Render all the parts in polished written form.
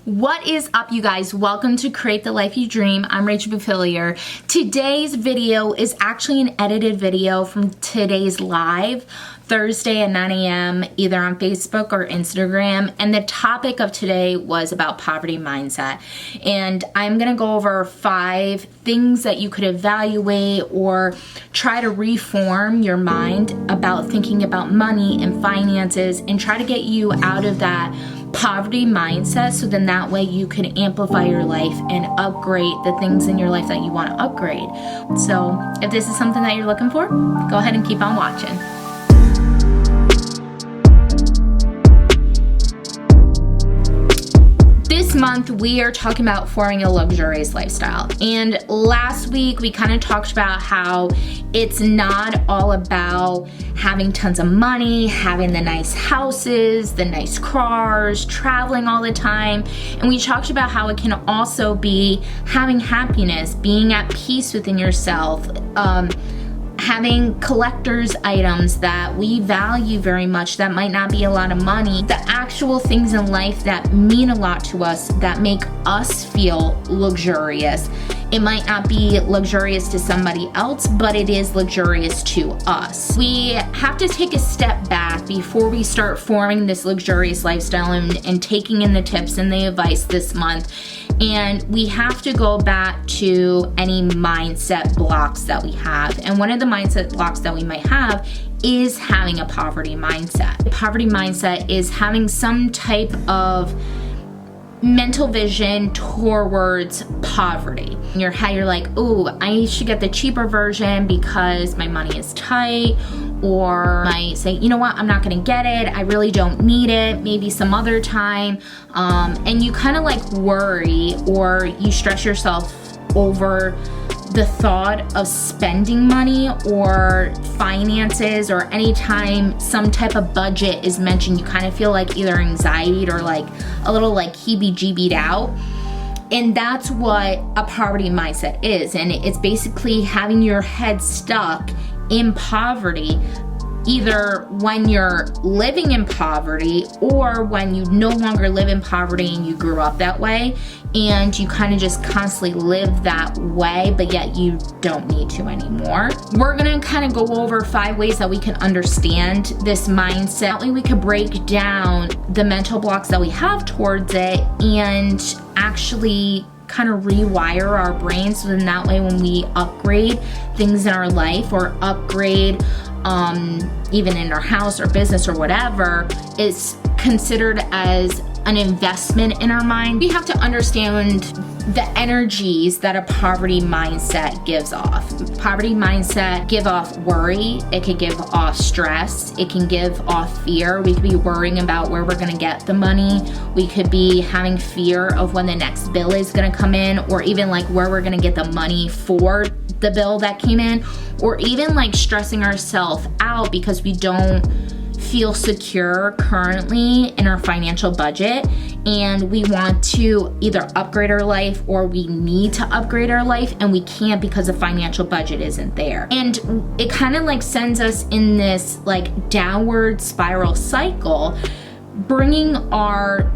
What is up, you guys? Welcome to Create the Life You Dream. I'm Rachel Bufillier. Today's video is actually an edited video from today's live, Thursday at 9 a.m., either on Facebook or Instagram. And the topic of today was about poverty mindset. And I'm gonna go over 5 things that you could evaluate or try to reform your mind about thinking about money and finances and try to get you out of that poverty mindset, so then that way you can amplify your life and upgrade the things in your life that you want to upgrade. So if this is something that you're looking for, go ahead and keep on watching. This month we are talking about forming a luxurious lifestyle, and last week we kind of talked about how it's not all about having tons of money, having the nice houses, the nice cars, traveling all the time. And we talked about how it can also be having happiness, being at peace within yourself, having collector's items that we value very much that might not be a lot of money, the actual things in life that mean a lot to us, that make us feel luxurious. It might not be luxurious to somebody else, but it is luxurious to us. We have to take a step back before we start forming this luxurious lifestyle and taking in the tips and the advice this month. And we have to go back to any mindset blocks that we have. And one of the mindset blocks that we might have is having a poverty mindset. A poverty mindset is having some type of mental vision towards poverty. In your head, you're like, oh, I should get the cheaper version because my money is tight. Or might say, you know what, I'm not gonna get it, I really don't need it, maybe some other time. And you kind of like worry, or you stress yourself over the thought of spending money or finances, or anytime some type of budget is mentioned, you kind of feel like either anxiety or like a little like heebie-jeebied out. And that's what a poverty mindset is. And it's basically having your head stuck in poverty, either when you're living in poverty or when you no longer live in poverty and you grew up that way and you kind of just constantly live that way, but yet you don't need to anymore. We're gonna kind of go over 5 ways that we can understand this mindset. That way we could break down the mental blocks that we have towards it and actually kind of rewire our brains, so then that way when we upgrade things in our life or upgrade even in our house or business or whatever, it's considered as an investment in our mind. We have to understand the energies that a poverty mindset gives off. Poverty mindset give off worry, it could give off stress, it can give off fear. We could be worrying about where we're gonna get the money. We could be having fear of when the next bill is gonna come in, or even like where we're gonna get the money for the bill that came in, or even like stressing ourselves out because we don't feel secure currently in our financial budget, and we want to either upgrade our life or we need to upgrade our life and we can't because the financial budget isn't there. And it kind of like sends us in this like downward spiral cycle, bringing our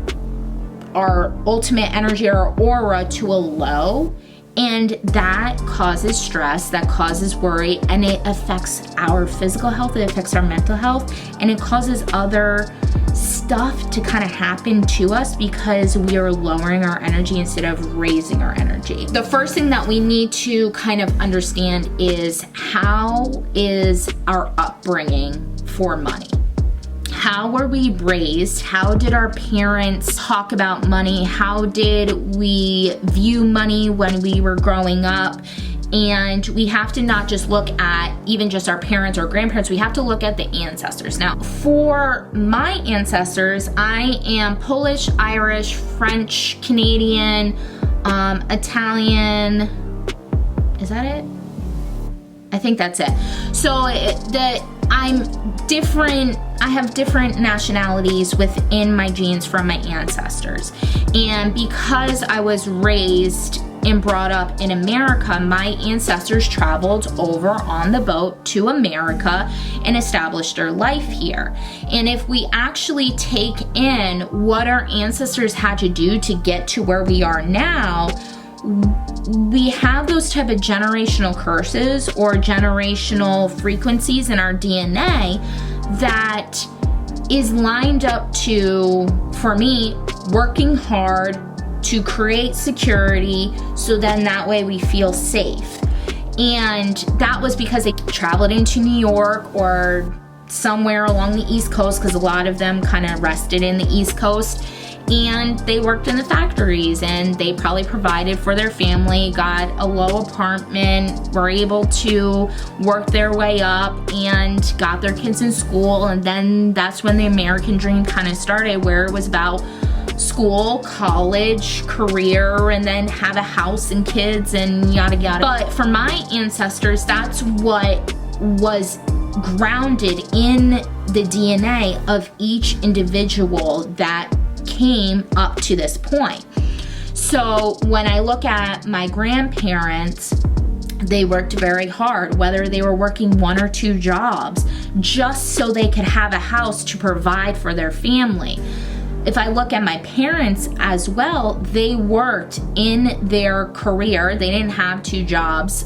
ultimate energy, our aura, to a low. And that causes stress, that causes worry, and it affects our physical health, it affects our mental health, and it causes other stuff to kind of happen to us because we are lowering our energy instead of raising our energy. The first thing that we need to kind of understand is, how is our upbringing for money? How were we raised? How did our parents talk about money? How did we view money when we were growing up? And we have to not just look at even just our parents or grandparents, we have to look at the ancestors. Now, for my ancestors, I am Polish, Irish, French, Canadian, Italian. Is that it? I think that's it. So I'm different, I have different nationalities within my genes from my ancestors. And because I was raised and brought up in America, my ancestors traveled over on the boat to America and established their life here. And if we actually take in what our ancestors had to do to get to where we are now, we have those type of generational curses or generational frequencies in our DNA that is lined up to, for me, working hard to create security so then that way we feel safe. And that was because they traveled into New York or somewhere along the East Coast, because a lot of them kind of rested in the East Coast, and they worked in the factories and they probably provided for their family, got a low apartment, were able to work their way up and got their kids in school. And then that's when the American dream kind of started, where it was about school, college, career, and then have a house and kids and yada yada. But for my ancestors, that's what was grounded in the DNA of each individual that came up to this point. So when I look at my grandparents, they worked very hard, whether they were working 1 or 2 jobs, just so they could have a house to provide for their family. If I look at my parents as well, they worked in their career. They didn't have 2 jobs.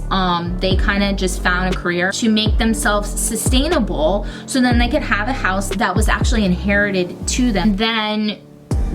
They kind of just found a career to make themselves sustainable so then they could have a house that was actually inherited to them. Then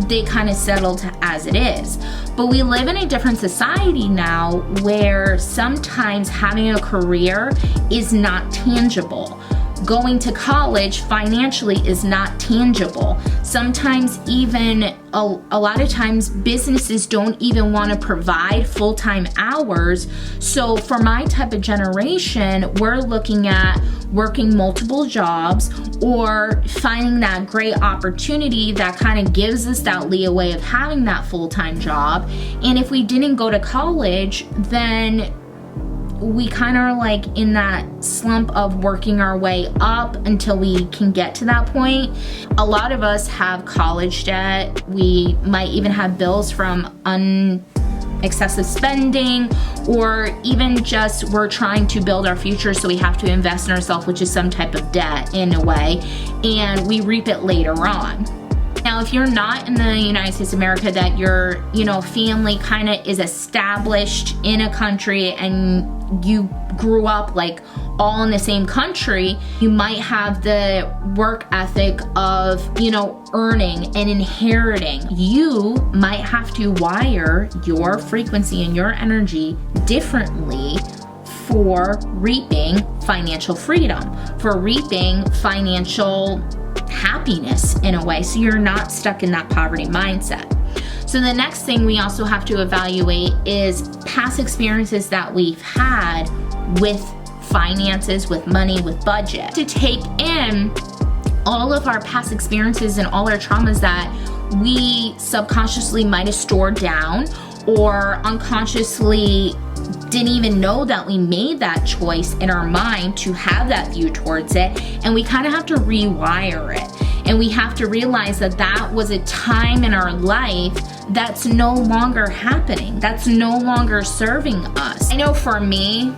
they kind of settled as it is. But we live in a different society now where sometimes having a career is not tangible. Going to college financially is not tangible. Sometimes even a lot of times businesses don't even want to provide full-time hours. So for my type of generation, we're looking at working multiple jobs or finding that great opportunity that kind of gives us that leeway of having that full-time job. And if we didn't go to college, then we kind of are like in that slump of working our way up until we can get to that point. A lot of us have college debt. We might even have bills from excessive spending, or even just we're trying to build our future, so we have to invest in ourselves, which is some type of debt in a way, and we reap it later on. Now, if you're not in the United States of America, that your, family kind of is established in a country and you grew up like all in the same country, you might have the work ethic of, earning and inheriting. You might have to wire your frequency and your energy differently for reaping financial freedom, for reaping financial happiness in a way, so you're not stuck in that poverty mindset. So the next thing we also have to evaluate is past experiences that we've had with finances, with money, with budget. To take in all of our past experiences and all our traumas that we subconsciously might have stored down or unconsciously didn't even know that we made that choice in our mind to have that view towards it, and we kind of have to rewire it. And we have to realize that that was a time in our life that's no longer happening, that's no longer serving us. I know for me,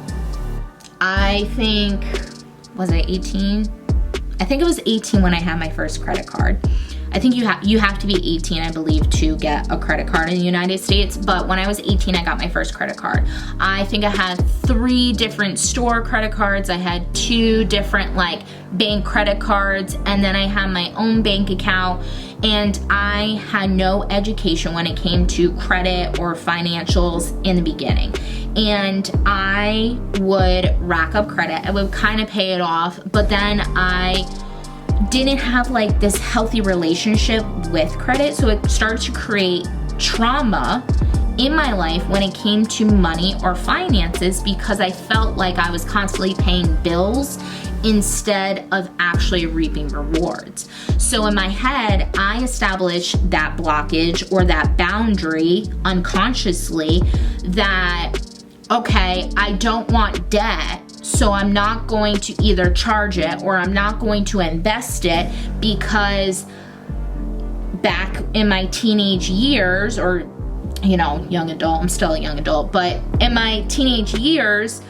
I think, was I 18? I think it was 18 when I had my first credit card. I think you have to be 18, I believe, to get a credit card in the United States. But when I was 18, I got my first credit card. I think I had 3 different store credit cards. I had 2 different bank credit cards, and then I had my own bank account. And I had no education when it came to credit or financials in the beginning. And I would rack up credit. I would kind of pay it off, but then I didn't have this healthy relationship with credit, so it started to create trauma in my life when it came to money or finances, because I felt like I was constantly paying bills instead of actually reaping rewards. So in my head, I established that blockage or that boundary unconsciously that, okay, I don't want debt, so I'm not going to either charge it or I'm not going to invest it, because back in my teenage years or young adult. I'm still a young adult, but in my teenage years,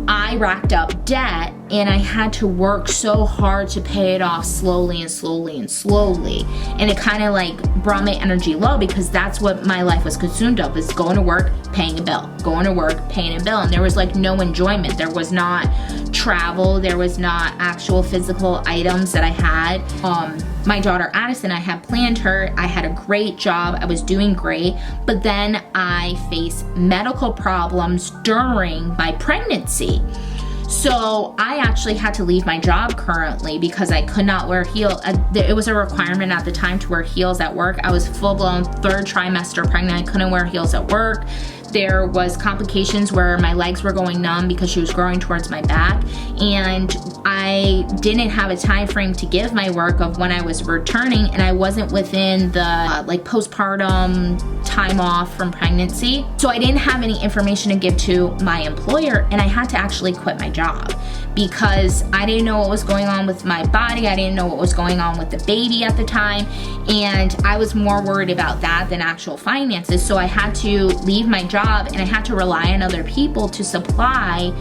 I racked up debt and I had to work so hard to pay it off slowly and slowly and slowly. And it kind of like brought my energy low, because that's what my life was consumed of, is going to work, paying a bill, going to work, paying a bill. And there was like no enjoyment. There was not travel. There was not actual physical items that I had. My daughter Addison, I had planned her. I had a great job. I was doing great. But then I faced medical problems during my pregnancy. So I actually had to leave my job currently because I could not wear heels. It was a requirement at the time to wear heels at work. I was full-blown 3rd trimester pregnant. I couldn't wear heels at work. There was complications where my legs were going numb because she was growing towards my back, and I didn't have a time frame to give my work of when I was returning, and I wasn't within the postpartum time off from pregnancy. So I didn't have any information to give to my employer, and I had to actually quit my job because I didn't know what was going on with my body. I didn't know what was going on with the baby at the time, and I was more worried about that than actual finances. So I had to leave my job, and I had to rely on other people to supply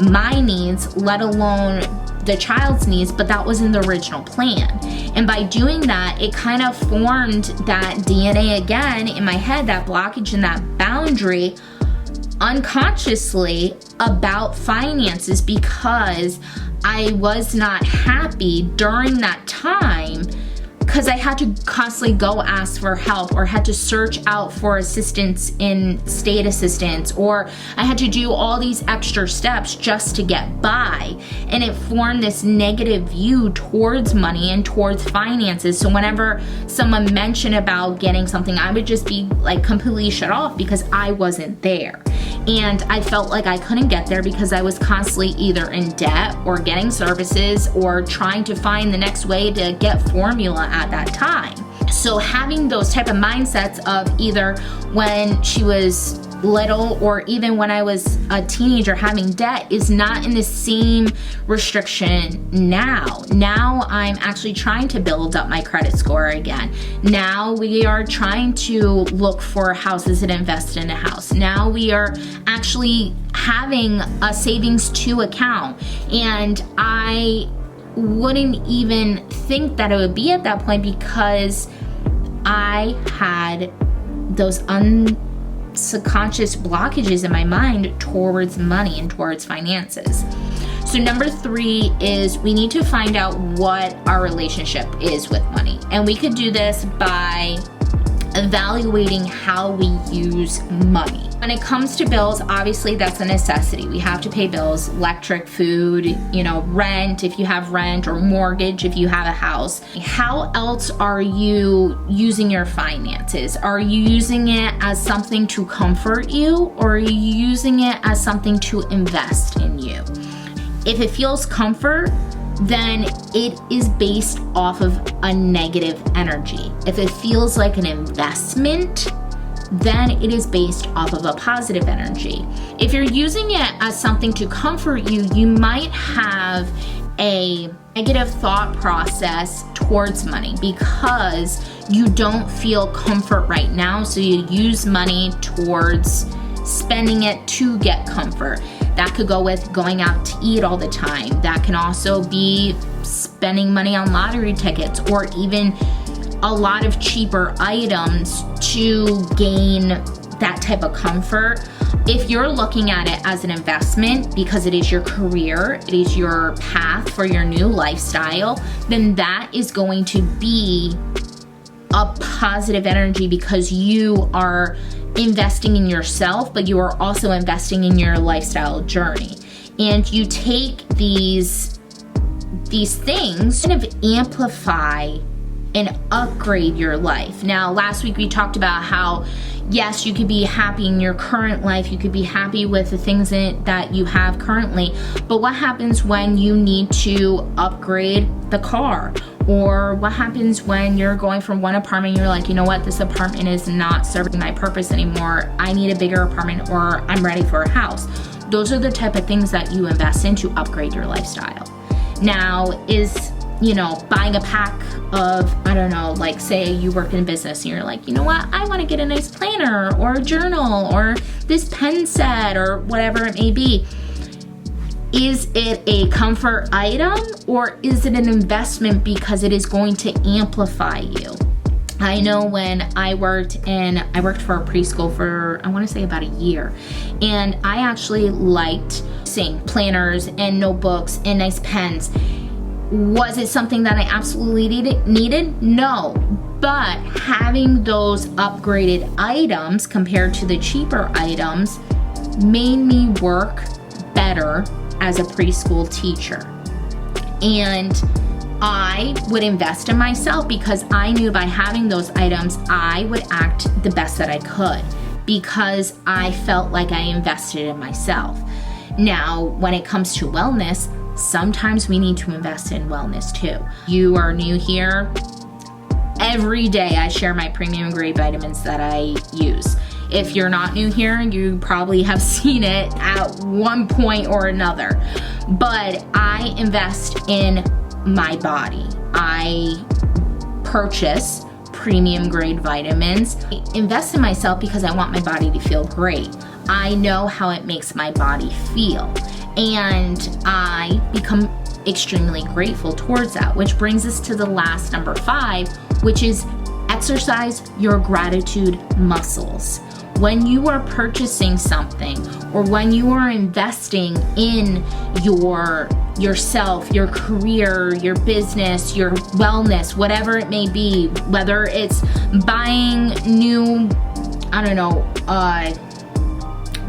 my needs, let alone the child's needs, but that wasn't the original plan. And by doing that, it kind of formed that DNA again in my head, that blockage and that boundary unconsciously about finances, because I was not happy during that time, because I had to constantly go ask for help, or had to search out for assistance in state assistance, or I had to do all these extra steps just to get by. And it formed this negative view towards money and towards finances. So whenever someone mentioned about getting something, I would just be like completely shut off because I wasn't there. And I felt like I couldn't get there because I was constantly either in debt or getting services or trying to find the next way to get formula at that time. So having those type of mindsets of either when she was little or even when I was a teenager having debt is not in the same restriction now. Now I'm actually trying to build up my credit score again. Now we are trying to look for houses and invest in a house. Now we are actually having a savings to account, and I wouldn't even think that it would be at that point because I had those subconscious blockages in my mind towards money and towards finances. So number 3 is we need to find out what our relationship is with money. And we could do this by evaluating how we use money. When it comes to bills, obviously that's a necessity. We have to pay bills, electric, food, rent if you have rent, or mortgage if you have a house. How else are you using your finances? Are you using it as something to comfort you, or are you using it as something to invest in you? If it feels comfort, then it is based off of a negative energy. If it feels like an investment, then it is based off of a positive energy. If you're using it as something to comfort you, you might have a negative thought process towards money because you don't feel comfort right now, so you use money towards spending it to get comfort. That could go with going out to eat all the time. That can also be spending money on lottery tickets or even a lot of cheaper items to gain that type of comfort. If you're looking at it as an investment because it is your career, it is your path for your new lifestyle, then that is going to be a positive energy because you are investing in yourself, but you are also investing in your lifestyle journey. And you take these things, kind of amplify and upgrade your life. Now, last week we talked about how, yes, you could be happy in your current life, you could be happy with the things that you have currently, but what happens when you need to upgrade the car? Or what happens when you're going from one apartment and you're like, you know what, this apartment is not serving my purpose anymore. I need a bigger apartment, or I'm ready for a house. Those are the type of things that you invest in to upgrade your lifestyle. Now, is buying a pack of, I don't know, like say you work in business and you're like, you know what, I want to get a nice planner or a journal or this pen set or whatever it may be. Is it a comfort item or is it an investment because it is going to amplify you? I know when I worked for a preschool for, I want to say about a year, and I actually liked seeing planners and notebooks and nice pens. Was it something that I absolutely needed? No, but having those upgraded items compared to the cheaper items made me work better as a preschool teacher. And I would invest in myself because I knew by having those items, I would act the best that I could because I felt like I invested in myself. Now, when it comes to wellness, sometimes we need to invest in wellness too. You are new here. Every day I share my premium grade vitamins that I use. If you're not new here, you probably have seen it at one point or another. But I invest in my body. I purchase premium grade vitamins. I invest in myself because I want my body to feel great. I know how it makes my body feel. And I become extremely grateful towards that, which brings us to the last number 5, which is exercise your gratitude muscles. When you are purchasing something or when you are investing in yourself, your career, your business, your wellness, whatever it may be, whether it's buying new,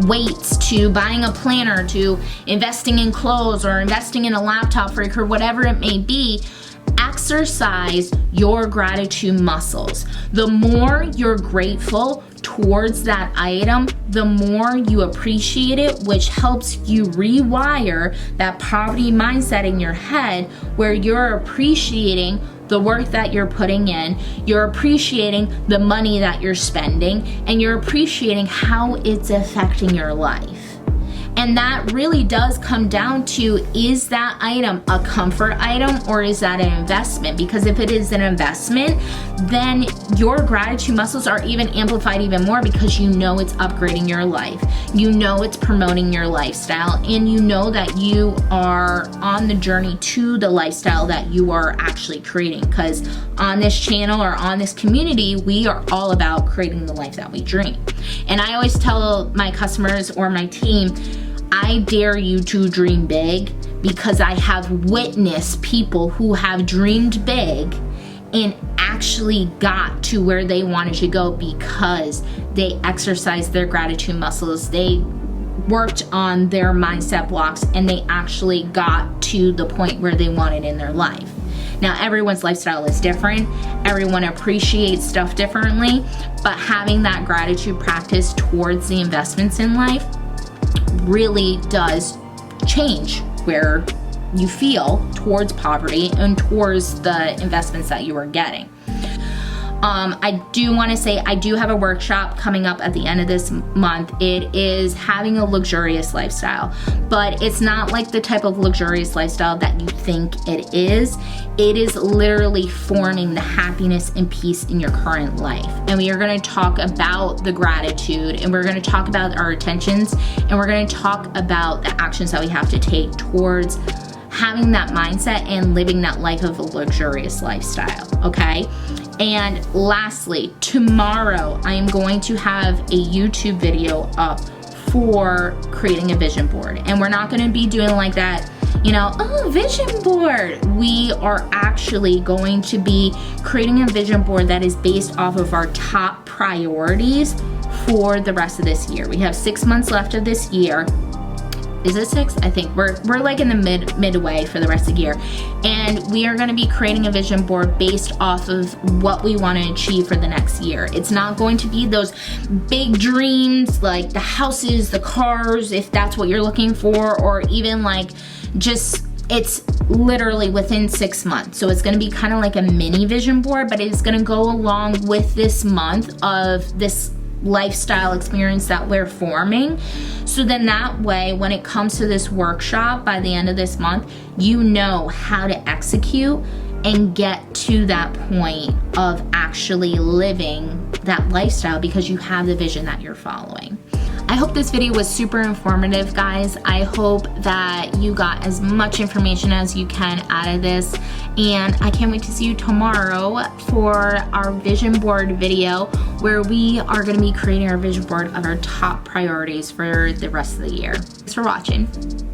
weights, to buying a planner, to investing in clothes or investing in a laptop for your career, whatever it may be, exercise your gratitude muscles. The more you're grateful towards that item, the more you appreciate it, which helps you rewire that poverty mindset in your head where you're appreciating the work that you're putting in, you're appreciating the money that you're spending, and you're appreciating how it's affecting your life. And that really does come down to, is that item a comfort item or is that an investment? Because if it is an investment, then your gratitude muscles are even amplified even more because you know it's upgrading your life. You know it's promoting your lifestyle, and you know that you are on the journey to the lifestyle that you are actually creating. Because on this channel or on this community, we are all about creating the life that we dream. And I always tell my customers or my team, I dare you to dream big because I have witnessed people who have dreamed big and actually got to where they wanted to go because they exercised their gratitude muscles. They worked on their mindset blocks and they actually got to the point where they wanted in their life. Now, everyone's lifestyle is different. Everyone appreciates stuff differently, but having that gratitude practice towards the investments in life really does change where you feel towards poverty and towards the investments that you are getting. I do want to say I do have a workshop coming up at the end of this month. It is having a luxurious lifestyle, but it's not like the type of luxurious lifestyle that you think it is. It is literally forming the happiness and peace in your current life. And we are going to talk about the gratitude, and we're going to talk about our intentions, and we're going to talk about the actions that we have to take towards having that mindset and living that life of a luxurious lifestyle, okay? And lastly, tomorrow I am going to have a YouTube video up for creating a vision board. And we're not going to be doing like that, vision board. We are actually going to be creating a vision board that is based off of our top priorities for the rest of this year. We have 6 months left of this year. Is it 6? I think we're like in the midway for the rest of the year. And we are going to be creating a vision board based off of what we want to achieve for the next year. It's not going to be those big dreams like the houses, the cars, if that's what you're looking for, or even like it's literally within 6 months. So it's going to be kind of like a mini vision board, but it's going to go along with this month of this lifestyle experience that we're forming. So then that way, when it comes to this workshop by the end of this month, you know how to execute and get to that point of actually living that lifestyle because you have the vision that you're following. I hope this video was super informative, guys. I hope that you got as much information as you can out of this, and I can't wait to see you tomorrow for our vision board video where we are going to be creating our vision board of our top priorities for the rest of the year. Thanks for watching.